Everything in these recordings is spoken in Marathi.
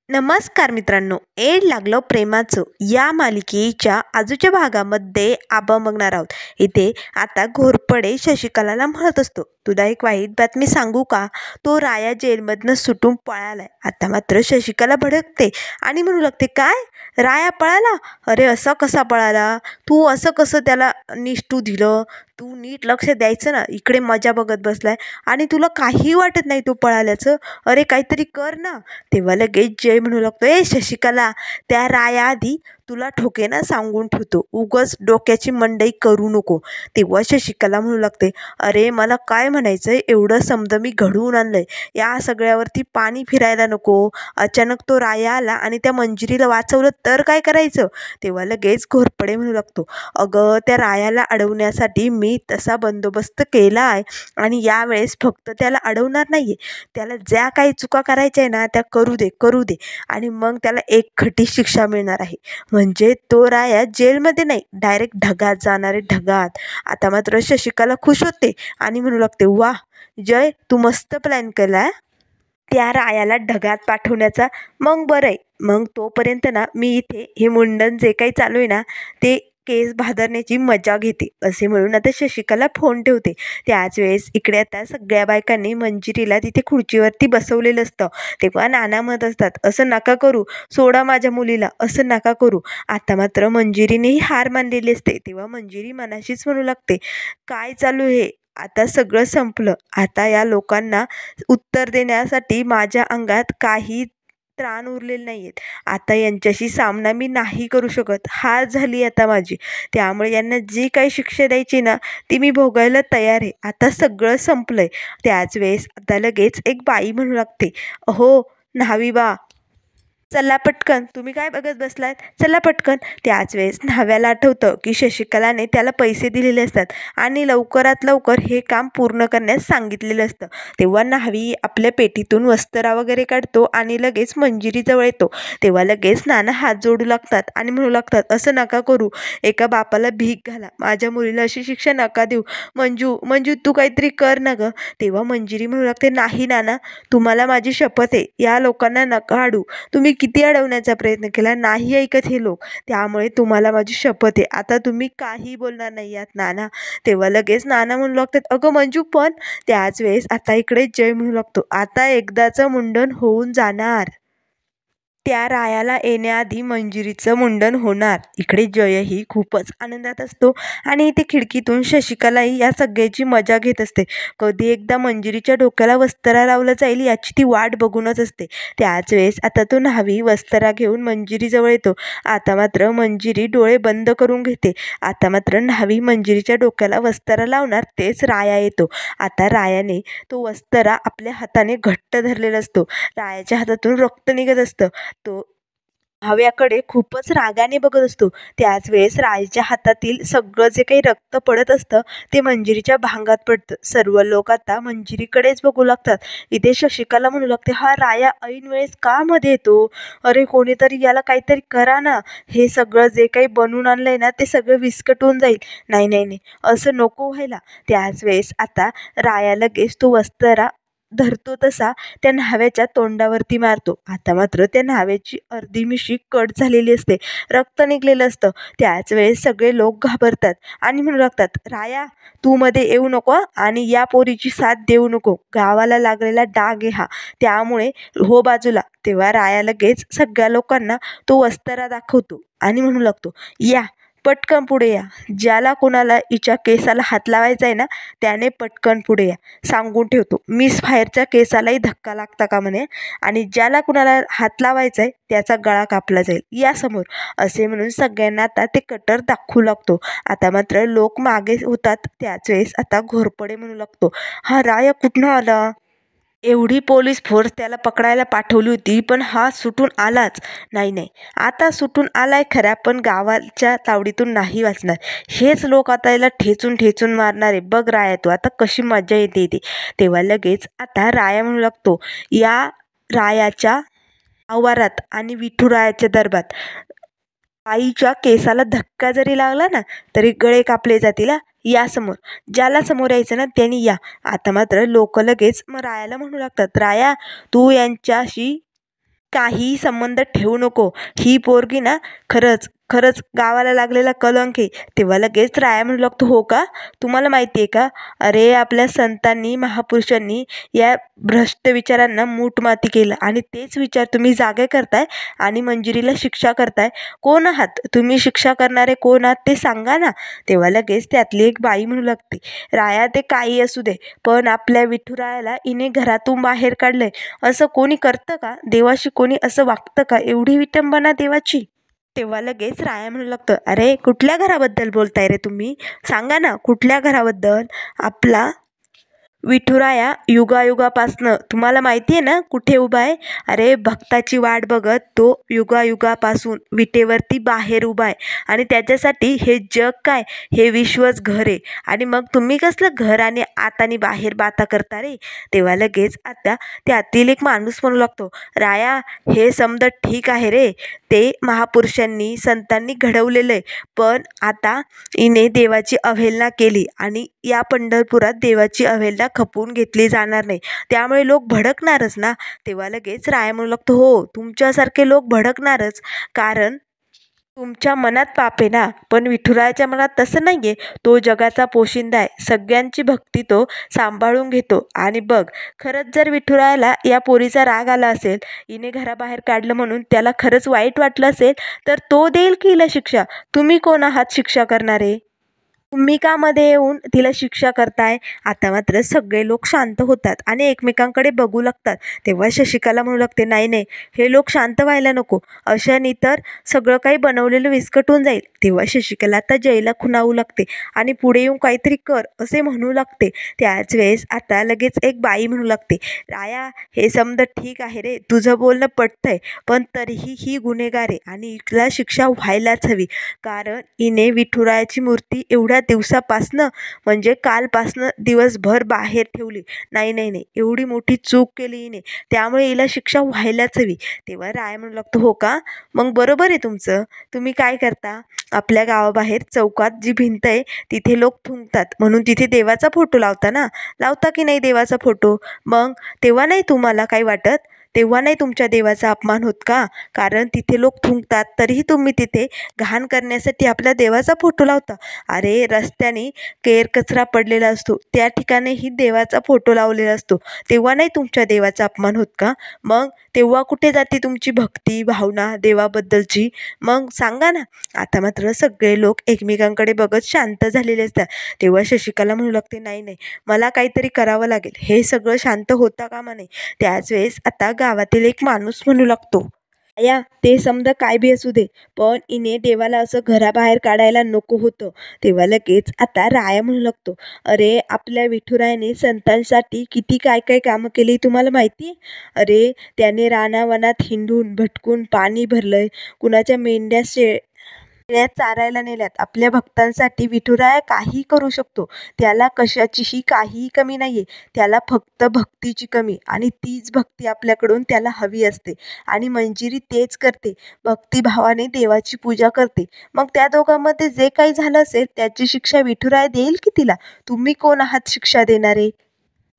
नमस्कार मित्रांनो, एड लागलं प्रेमाचं या मालिकेच्या आजूच्या भागामध्ये आपण बघणार आहोत. इथे आता घोरपडे शशिकलाला म्हणत असतो, तुला एक वाईट बातमी सांगू का? तो राया जेलमधनं सुटून पळालाय. आता मात्र शशिकला भडकते आणि म्हणू लागते, काय? राया पळाला? अरे असा कसा पळाला? तू असं कसं त्याला निष्ठू दिलं? तू नीट लक्ष द्यायचं ना, इकडे मजा बघत बसलाय आणि तुला काही वाटत नाही तो पळाल्याचं. अरे काहीतरी कर ना. तेव्हा लगेच जय म्हणू लागतो, ए शशिकला, त्या राया आधी तुला ठोकेना सांगून ठेवतो, उगच डोक्याची मंडई करू नको. तेव्हा शशिकला म्हणू लागते, अरे मला काय म्हणायचंय, एवढं समजा मी घडवून आणलंय, या सगळ्यावरती पाणी फिरायला नको. अचानक तो राया आला आणि त्या मंजिरीला वाचवलं तर काय करायचं? तेव्हा लगेच घोरपडे म्हणू लागतो, अगं त्या रायाला अडवण्यासाठी मी तसा बंदोबस्त केला आहे आणि यावेळेस फक्त त्याला अडवणार नाहीये, त्याला ज्या काही चुका करायच्या आहे ना त्या करू दे आणि मग त्याला एक खटी शिक्षा मिळणार आहे. म्हणजे तो राया जेलमध्ये नाही, डायरेक्ट ढगात जाणार आहे, ढगात. आता मात्र शशिकला खुश होते आणि म्हणू लागते, वा जय, तू मस्त प्लॅन केलाय त्या रायाला ढगात पाठवण्याचा. मग बरं आहे, मग तोपर्यंत ना मी इथे हे मुंडन जे काही चालू आहे ना ते केस भादरण्याची मजा घेते. असे म्हणून आता शशिकला फोन ठेवते. त्याच वेळेस इकडे आता सगळ्या बायकांनी मंजिरीला तिथे खुर्चीवरती बसवलेलं असतं. तेव्हा नाना म्हणत असतात, असं नका करू, सोडा माझ्या मुलीला, असं नका करू. आता मात्र मंजिरीनेही हार मानलेली असते. तेव्हा मंजिरी मनाशीच म्हणू लागते, काय चालू हे? आता सगळं संपलं. आता या लोकांना उत्तर देण्यासाठी माझ्या अंगात काही त्राण उरलेले नाहीयेत. आता यांच्याशी सामना मी नाही करू शकत. हार झाली आता माझी. त्यामुळे यांना जी काही शिक्षा द्यायची ना ती मी भोगायला तयार आहे. आता सगळं संपलंय. त्याच वेळेस आता लगेच एक बाई म्हणू लागते, अहो न्हावीबा, चला पटकन, तुम्ही काय बघत बसलात, चला पटकन. त्याच वेळेस न्हाव्याला आठवतं की शशिकलाने त्याला पैसे दिलेले असतात आणि लवकरात लवकर हे काम पूर्ण करण्यास सांगितलेलं असतं. तेव्हा न्हावी आपल्या पेटीतून वस्त्रा वगैरे काढतो आणि लगेच मंजिरीजवळ येतो. तेव्हा लगेच नाना हात जोडू लागतात आणि म्हणू लागतात, असं नका करू, एका बापाला भीक घाला, माझ्या मुलीला अशी शिक्षा नका देऊ. मंजू मंजू तू काहीतरी कर ना गं. तेव्हा मंजिरी म्हणू लागते, नाही नाना, तुम्हाला माझी शपथ आहे, या लोकांना नका अडू. तुम्ही किती अडवण्याचा प्रयत्न केला, नाही ऐकत हे लोक. त्यामुळे तुम्हाला माझी शपथ आहे, आता तुम्ही काही बोलणार नाही आहात नाना. तेव्हा लगेच नाना म्हणू लागतात, अगं मंजू पण. त्याच वेळेस आता इकडे जय म्हणू लागतो, आता एकदाचं मुंडन होऊन जाणार, त्या रायाला येण्याआधी मंजिरीचं मुंडन होणार. इकडे जयही खूपच आनंदात असतो आणि इथे खिडकीतून शशिकलाही या सगळ्याची मजा घेत असते. कधी एकदा मंजिरीच्या डोक्याला वस्त्रा लावलं जाईल याची ती वाट बघूनच असते. त्याच वेळेस आता तो न्हावी वस्त्रा घेऊन मंजिरीजवळ येतो. आता मात्र मंजिरी डोळे बंद करून घेते. आता मात्र न्हावी मंजिरीच्या डोक्याला वस्त्रा लावणार तेच राया येतो. आता रायाने तो वस्त्रा आपल्या हाताने घट्ट धरलेला असतो. रायाच्या हातातून रक्त निघत असतं. तो न्हाव्याकडे खूपच रागाने बघत असतो. त्याच वेळेस राजाच्या हातातील सगळं जे काही रक्त पडत असतं ते मंजिरीच्या भांगात पडतं. सर्व लोक आता मंजिरीकडेच बघू लागतात. इथे शशिकला म्हणू लागते, हा राया ऐन वेळेस का मध्ये येतो? अरे कोणीतरी याला काहीतरी करा ना, हे सगळं जे काही बनवून आणलंय ना ते सगळं विस्कटून जाईल. नाही नाही नाही, असं नको व्हायला. त्याच वेळेस आता राया लगेच तो वस्त्रा धरतो तसा त्या न्हाव्याच्या तोंडावरती मारतो. आता मात्र त्या न्हाव्याची अर्धी मिशी कट झालेली असते, रक्त निघलेलं असतं. त्याच वेळेस सगळे लोक घाबरतात आणि म्हणू लागतात, राया तू मध्ये येऊ नको आणि या पोरीची साथ देऊ नको, गावाला लागलेला डाग आहे हा, त्यामुळे हो बाजूला. तेव्हा राया लगेच सगळ्या लोकांना तो वस्त्रा दाखवतो आणि म्हणू लागतो, या पटकन पुढे या, ज्याला कोणाला हिच्या केसाला हात लावायचा आहे ना त्याने पटकन पुढे या. सांगून ठेवतो, मिस फायरच्या केसालाही धक्का लागता का म्हणे, आणि ज्याला कुणाला हात लावायचा आहे त्याचा गळा कापला जाईल, या समोर. असे म्हणून सगळ्यांना आता ते कटर दाखवू लागतो. आता मात्र लोक मागे होतात. त्याच वेळेस आता घोरपडे म्हणू लागतो, हा राया कुठनं आला? एवढी पोलीस फोर्स त्याला पकडायला पाठवली होती पण हा सुटून आलाच नाही. नाही, आता सुटून आलाय खरा पण गावाच्या तावडीतून नाही वाचणार. हेच लोक आता याला ठेचून ठेचून मारणार आहे, बघ राया तू आता कशी मजा येते इथे. तेव्हा लगेच आता राया म्हणू लागतो, या रायाच्या आवारात आणि विठुरायाच्या दरबारात आईच्या केसाला धक्का जरी लागला ना तरी गळे कापले जातील हा. या समोर, ज्याला समोर यायचं ना त्यांनी या. आता मात्र लोक लगेच मग रायाला म्हणू लागतात, राया तू यांच्याशी काही संबंध ठेवू नको. ही पोरगी ना खरंच खरंच गावाला लागलेला कलंक आहे. तेव्हा लगेच राया म्हणू लागतो, हो का? तुम्हाला माहिती आहे का? अरे आपल्या संतांनी महापुरुषांनी या भ्रष्ट विचारांना मूठमाती केलं आणि तेच विचार तुम्ही जागे करताय आणि मंजिरीला शिक्षा करताय. कोण आहात तुम्ही? शिक्षा करणारे कोण आहात ते सांगा ना. तेव्हा लगेच त्यातली एक बाई म्हणू लागते, राया ते काही असू दे, पण आपल्या विठुरायाला हिने घरातून बाहेर काढलंय. असं कोणी करतं का? देवाशी कोणी असं वागतं का? एवढी विटंबना देवाची? तेव्हा लगेच राया म्हणू लागतं, अरे कुठल्या घराबद्दल बोलताय रे तुम्ही? सांगा ना कुठल्या घराबद्दल? आपला विठुराया युगायुगापासनं तुम्हाला माहिती आहे ना कुठे उभा आहे? अरे भक्ताची वाट बघत तो युगायुगापासून विटेवरती बाहेर उभा आहे आणि त्याच्यासाठी हे जग काय, हे विश्वच घर आहे. आणि मग तुम्ही कसलं घर आणि आत आणि बाहेर बाता करता रे? तेव्हा लगेच आता त्यातील एक माणूस म्हणू लागतो, राया हे समज ठीक आहे रे, ते महापुरुषांनी संतांनी घडवलेलं आहे, पण आता हिने देवाची अवहेलना केली आणि या पंढरपुरात देवाची अवहेलना खपवून घेतली जाणार नाही, त्यामुळे लोक भडकणारच ना. तेव्हा लगेच राया म्हणू लागतो, हो तुमच्यासारखे लोक भडकणारच, कारण तुमच्या मनात पाप आहे ना, पण विठुरायाच्या मनात तसं नाही आहे. तो जगाचा पोशिंदा आहे, सगळ्यांची भक्ती तो सांभाळून घेतो. आणि बघ खरंच जर विठुरायाला या पोरीचा राग आला असेल, हिने घराबाहेर काढलं म्हणून त्याला खरंच वाईट वाटलं असेल, तर तो देईल की हिला शिक्षा. तुम्ही कोण आहात शिक्षा करणारे? तुम्ही का मध्ये येऊन तिला शिक्षा करताय? आता मात्र सगळे लोक शांत होतात आणि एकमेकांकडे बघू लागतात. तेव्हा शशिकला म्हणू लागते, नाही नाही, हे लोक शांत व्हायला नको, अशाने तर सगळं काही बनवलेलं विस्कटून जाईल. तेव्हा शशिकला आता जयला खुणावू लागते आणि पुढे येऊन काहीतरी कर असे म्हणू लागते. त्याच वेळेस आता लगेच एक बाई म्हणू लागते, राया हे समज ठीक आहे रे, तुझं बोलणं पटतंय, पण तरीही ही गुन्हेगार आहे आणि हिला शिक्षा व्हायलाच हवी, कारण हिने विठुरायाची मूर्ती एवढ्या दिवसापासनं म्हणजे कालपासनं दिवसभर बाहेर ठेवली. नाही नाही नाही, एवढी मोठी चूक केली हिने, त्यामुळे हिला शिक्षा व्हायलाच हवी. तेव्हा राय म्हणू लागतो, हो का? मग बरोबर आहे तुमचं. तुम्ही काय करता? आपल्या गावाबाहेर चौकात जी भिंत आहे तिथे लोक थुंकतात, म्हणून तिथे देवाचा फोटो लावता ना? लावता की नाही देवाचा फोटो? मग तेव्हा नाही तुम्हाला काही वाटत? तेव्हा नाही तुमच्या देवाचा अपमान होत का? कारण तिथे लोक थुंकतात तरीही तुम्ही तिथे घाण करण्यासाठी आपल्या देवाचा फोटो लावता. अरे रस्त्याने केर कचरा पडलेला असतो, त्या ठिकाणीही देवाचा फोटो लावलेला असतो, तेव्हा नाही तुमच्या देवाचा अपमान होत का? मग तेव्हा कुठे जाते तुमची भक्ती भावना देवाबद्दलची? मग सांगा ना. आता मात्र सगळे लोक एकमेकांकडे बघत शांत झालेले असतात. तेव्हा शशिकला म्हणू लागते, नाही नाही, मला काहीतरी करावं लागेल, हे सगळं शांत होता कामा नये. त्याच वेळेस आता गावातील एक माणूस म्हणू लागतो, या ते समजा काय बी असू दे, पण हिने देवाला असं घराबाहेर काढायला नको होतं. तेव्हा लगेच आता राया म्हणू लागतो, अरे आपल्या विठुरायाने संतांसाठी किती काय काय कामं केली तुम्हाला माहिती आहे? अरे त्याने रानावनात हिंडून भटकून पाणी भरलंय, कुणाच्या मेंढ्या शेळ्या चारायला नेल्यात. आपल्या भक्तांसाठी विठुराया काही करू शकतो, त्याला कशाचीही काहीही कमी नाहीये, त्याला फक्त भक्तीची कमी, आणि तीच भक्ती आपल्याकडून त्याला हवी असते. आणि मंजिरी तेच करते, भक्तिभावाने देवाची पूजा करते. मग त्या दोघांमध्ये जे काही झालं असेल त्याची शिक्षा विठुराया देईल की तिला? तुम्ही कोण आहात शिक्षा देणारे?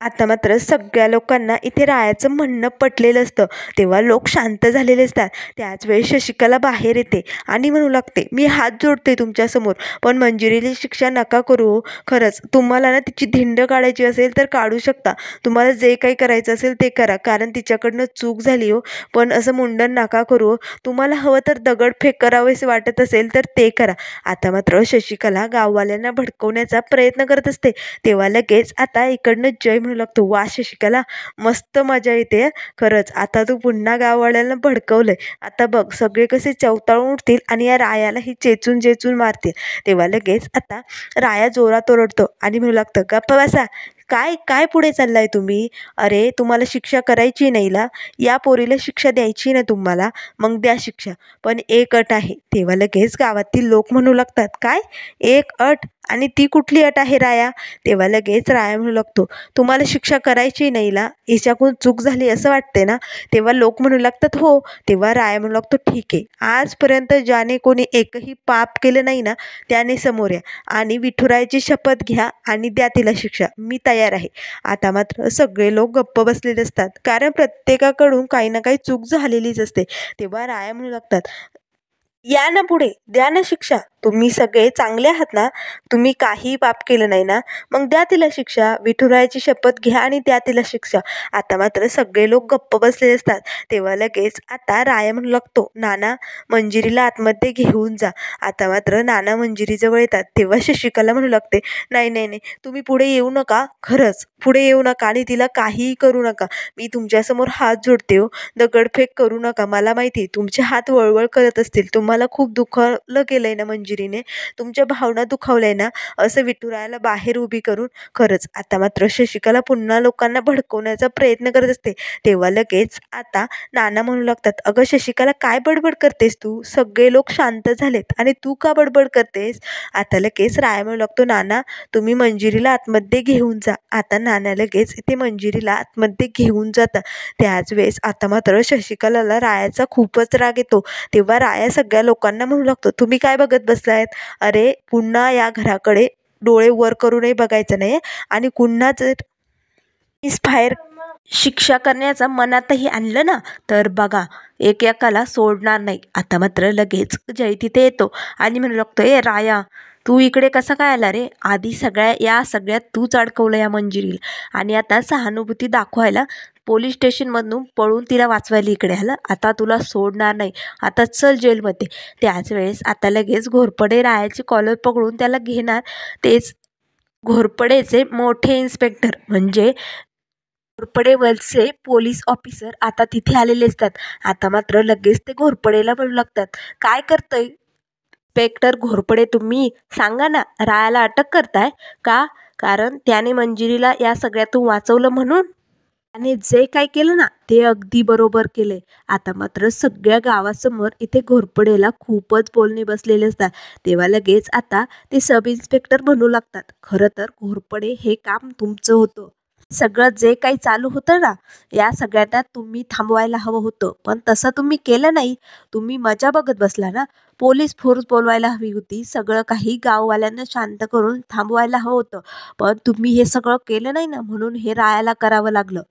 आता मात्र सगळ्या लोकांना इथे रायाचं म्हणणं पटलेलं असतं. तेव्हा लोक शांत झालेले असतात. त्याच वेळी शशिकला बाहेर येते आणि म्हणू लागते, मी हात जोडते तुमच्यासमोर, पण मंजिरीला शिक्षा नका करू हो. खरंच तुम्हाला ना तिची धिंड काढायची असेल तर काढू शकता. तुम्हाला जे काही करायचं असेल ते करा, कारण तिच्याकडनं चूक झाली हो, पण असं मुंडन नका करू हो. तुम्हाला हवं तर दगडफेक करावेसे वाटत असेल तर ते करा. आता मात्र शशिकला गाववाल्यांना भडकवण्याचा प्रयत्न करत असते. तेव्हा लगेच आता इकडनं जय म्हणू लागतो, वा शशिकला, मस्त मजा येते हं. खरंच आता तू पुन्हा गाववाल्यांना भडकवलंय. आता बघ सगळे कसे चवताळून उठतील आणि या रायालाही चेचून चेचून मारतील. तेव्हा लगेच आता राया जोरात ओरडतो आणि म्हणू लागतं, गप्प बसा. काय काय पुढे चाललाय तुम्ही? अरे तुम्हाला शिक्षा करायची नाही ना, या पोरीला शिक्षा द्यायची ना तुम्हाला, मग द्या शिक्षा, पण एक अट आहे. तेव्हा लगेच गावातील लोक म्हणू लागतात, काय एक अट? आणि ती कुठली अट आहे राया? तेव्हा लगेच राया म्हणू लागतो, तुम्हाला शिक्षा करायची नाही ना, हिच्याकडून चूक झाली असं वाटते ना? तेव्हा लोक म्हणू लागतात हो. तेव्हा राया म्हणू लागतो, ठीक आहे, आजपर्यंत ज्याने कोणी एकही पाप केलं नाही ना, त्याने समोर या आणि विठुरायाची शपथ घ्या आणि द्या तिला शिक्षा. मी तयार आहे. आता मात्र सगळे लोक गप्प बसलेले असतात, कारण प्रत्येकाकडून काही ना काही चूक झालेलीच असते. तेव्हा राया म्हणू लागतात, या ना पुढे, द्या ना शिक्षा. तुम्ही सगळे चांगले आहात ना? तुम्ही काही पाप केलं नाही ना? मग द्या तिला शिक्षा. विठुरायाची शपथ घ्या आणि द्या तिला शिक्षा. आता मात्र सगळे लोक गप्प बसलेले असतात. तेव्हा लगेच आता राया म्हणू लागतो, नाना, मंजिरीला आतमध्ये घेऊन जा. आता मात्र नाना मंजिरीजवळ येतात. तेव्हा शशिकला म्हणू लागते, नाही नाही नाही, तुम्ही पुढे येऊ नका, खरंच पुढे येऊ नका आणि तिला काहीही करू नका. मी तुमच्यासमोर हात जोडते हो. दगडफेक करू नका. मला माहिती तुमचे हात वळवळ करत असतील. तुम्हाला खूप दुखावलं गेलंय ना मंजिरीने, तुमच्या भावना दुखावल्याय ना, असं विठुरायाला बाहेर उभी करून. खरंच आता मात्र शशिकला पुन्हा लोकांना भडकवण्याचा प्रयत्न करत असते. तेव्हा लगेच आता नाना म्हणू लागतात, अगं शशिकला, काय बडबड करतेस तू? सगळे लोक शांत झालेत आणि तू का बडबड करतेस? आता लगेच राया म्हणू लागतो, नाना, तुम्ही मंजिरीला आतमध्ये घेऊन जा. आता नाना लगेच ते मंजिरीला आतमध्ये घेऊन जातात. त्याच वेळेस आता मात्र शशिकलाला रायाचा खूपच राग येतो. तेव्हा राया सगळ्या लोकांना म्हणू लागतो, तुम्ही काय बघत बसलायत? अरे पुन्हा या घराकडे डोळे वर करूनही बघायचं नाही आणि पुन्हा जर मिसफायर शिक्षा करण्याचा मनातही आणलं ना, तर बघा, एकेकाला सोडणार नाही. आता मात्र लगेच जय तिथे येतो आणि म्हणू लागतो, ए राया, तू इकडे कसा काय आला रे? आधी सगळ्यात तूच अडकवलं या मंजिरीला आणि आता सहानुभूती दाखवायला पोलीस स्टेशनमधून पळून तिला वाचवायला इकडे आलं. आता तुला सोडणार नाही. आता चल जेलमध्ये. त्याच वेळेस आता लगेच घोरपडे रायाची कॉलर पकडून त्याला घेणार. तेच घोरपडेचे मोठे इन्स्पेक्टर म्हणजे घोरपडेवरचे पोलीस ऑफिसर आता तिथे आलेले असतात. आता मात्र लगेच ते घोरपडेला म्हणू लागतात, काय करतोय इन्स्पेक्टर घोरपडे तुम्ही? सांगा ना, रायाला अटक करताय का? कारण त्याने मंजिरीला या सगळ्यातून वाचवलं म्हणून. त्याने जे काय केलं ना, ते अगदी बरोबर केले. आता मात्र सगळ्या गावासमोर इथे घोरपडेला खूपच बोलणे बसलेले असतात. तेव्हा लगेच आता ते सब इन्स्पेक्टर म्हणू लागतात, खरं तर घोरपडे हे काम तुमचं होतं. सगळं जे काही चालू होतं ना, या सगळ्यांना तुम्ही थांबवायला हवं होतं, पण तसं तुम्ही केलं नाही. तुम्ही मजा बघत बसला ना. पोलीस फोर्स बोलवायला हवी होती. सगळं काही गाववाल्यांना शांत करून थांबवायला हवं होतं, पण तुम्ही हे सगळं केलं नाही ना, म्हणून हे रायाला करावं लागलं.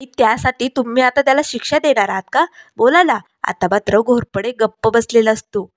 त्यासाठी तुम्ही आता त्याला शिक्षा देणार आहात का? बोला ना. आता मात्र घोरपडे गप्प बसलेला असतो.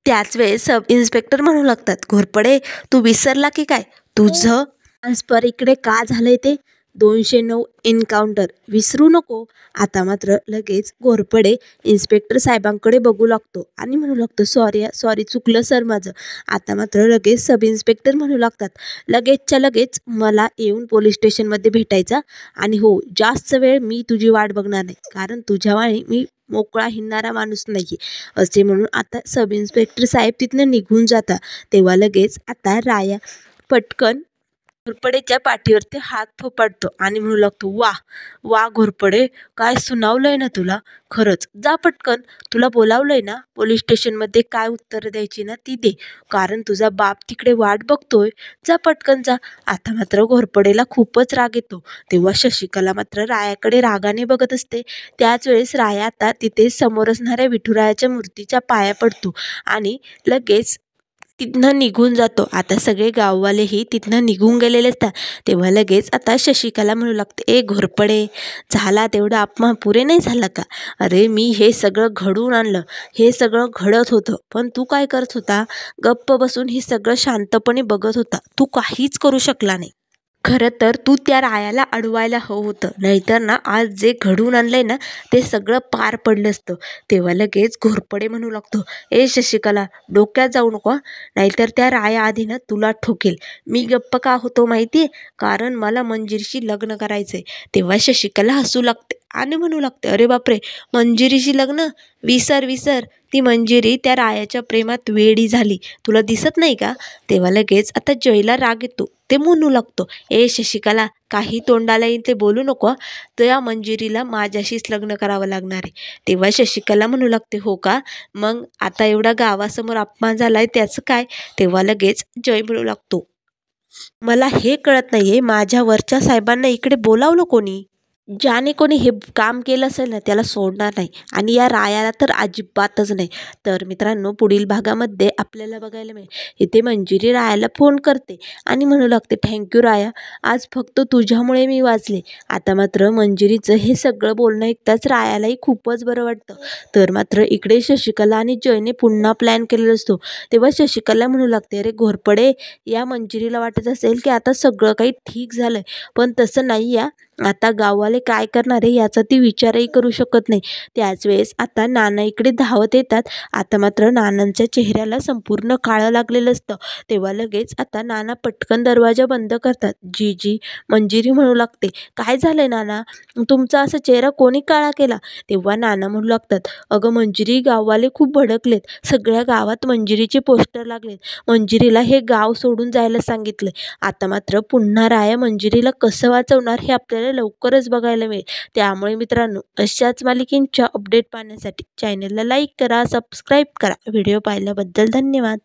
त्याच वेळेस सब इन्स्पेक्टर म्हणू लागतात, घोरपडे, तू विसरला की काय? तुझं ट्रान्सफर इकडे का झालंय ते? 209 एन्काउंटर विसरू नको. आता मात्र लगेच घोरपडे इन्स्पेक्टर साहेबांकडे बघू लागतो आणि म्हणू लागतो, सॉरी चुकलं सर माझं. आता मात्र लगेच सब इन्स्पेक्टर म्हणू लागतात, लगेचच्या लगेच मला येऊन पोलीस स्टेशनमध्ये भेटायचा आणि हो, जास्त वेळ मी तुझी वाट बघणार नाही, कारण तुझ्यावाणी मी मोकळा हिंडणारा माणूस नाही. असे म्हणून आता सब इन्स्पेक्टर साहेब तिथनं निघून जातात. तेव्हा लगेच आता राया पटकन घोरपडेच्या पाठीवरती हात थोपटतो आणि म्हणू लागतो, वा वा घोरपडे, काय सुनावलंय ना तुला. खरंच, जा पटकन. तुला बोलावलंय ना पोलीस स्टेशनमध्ये, काय उत्तर द्यायची ना ती दे, कारण तुझा बाप तिकडे वाट बघतोय. जा पटकन जा. आता मात्र घोरपडेला खूपच राग येतो. तेव्हा शशिकला मात्र रायाकडे रागाने बघत असते. त्याच वेळेस राया आता तिथे समोर असणाऱ्या विठुरायाच्या मूर्तीच्या पाया पडतो आणि लगेच तिथनं निघून जातो. आता सगळे गाववालेही तिथनं निघून गेलेले असतात. तेव्हा लगेच आता शशिकला म्हणू लागते, ए घोरपडे, झाला तेवढा अपमान पुरे नाही झाला का? अरे मी हे सगळं घडवून आणलं, हे सगळं घडत होतं, पण तू काय करत होता? गप्प बसून हे सगळं शांतपणे बघत होता. तू काहीच करू शकला नाही. खरं तर तू त्या रायाला अडवायला हवं होतं, नाहीतर ना आज जे घडवून आणलंय ना, ते सगळं पार पडलं असतं. तेव्हा लगेच घोरपडे म्हणू लागतो, ए शशिकला, डोक्यात जाऊ नको, नाहीतर त्या राया आधी ना तुला ठोकेल. मी गप्प का होतो माहिती? कारण मला मंजिरीशी लग्न करायचंय. तेव्हा शशिकला हसू लागते आणि म्हणू लागते, अरे बापरे, मंजिरीशी लग्न? विसर विसर, ती मंजिरी त्या रायाच्या प्रेमात वेडी झाली, तुला दिसत नाही का? तेव्हा लगेच आता जयला राग येतो. ते म्हणू लागतो, ए शशिकला, काही तोंडाला येईल ते बोलू नको. त्या मंजिरीला माझ्याशीच लग्न करावं लागणार आहे. तेव्हा शशिकला म्हणू लागते, हो का? मग आता एवढा गावासमोर अपमान झालाय त्याचं काय? तेव्हा लगेच जय म्हणू लागतो, मला हे कळत नाहीये, माझ्या वरच्या साहेबांना इकडे बोलावलं कोणी? ज्याने कोणी हे काम केलं असेल ना त्याला सोडणार नाही आणि या रायाला तर अजिबातच नाही. तर मित्रांनो, पुढील भागामध्ये आपल्याला बघायला मिळेल इथे मंजिरी रायाला फोन करते आणि म्हणू लागते, थँक्यू राया, आज फक्त तुझ्यामुळे मी वाचले. आता मात्र मंजिरीचं हे सगळं बोलणं ऐकताच रायालाही खूपच बरं वाटतं. तर मात्र इकडे शशिकला आणि जयने पुन्हा प्लॅन केलेला असतो. तेव्हा शशिकला म्हणू लागते, अरे घोरपडे, या मंजिरीला वाटत असेल की आता सगळं काही ठीक झालंय, पण तसं नाही. आता गाववाले काय करणार आहे याचा ती विचारही करू शकत नाही. त्याच वेळेस आता नाना इकडे धावत येतात. आता मात्र नानांच्या चेहऱ्याला संपूर्ण काळं लागलेलं असतं. तेव्हा लगेच आता नाना पटकन दरवाजा बंद करतात. जी मंजिरी म्हणू लागते, काय झालंय नाना, तुमचा असा चेहरा कोणी काळा केला? तेव्हा नाना म्हणू लागतात, अगं मंजिरी, गाववाले खूप भडकलेत. सगळ्या गावात मंजिरीचे पोस्टर लागलेत. मंजिरीला हे गाव सोडून जायला सांगितलंय. आता मात्र पुन्हा राया मंजिरीला कसं वाचवणार हे आपल्याला लवकरच बघायला मिळेल. त्यामुळे मित्रांनो, अशाच मालिकेंच्या अपडेट पाहण्यासाठी चॅनलला लाईक करा, सबस्क्राईब करा. व्हिडिओ पाहिल्याबद्दल धन्यवाद.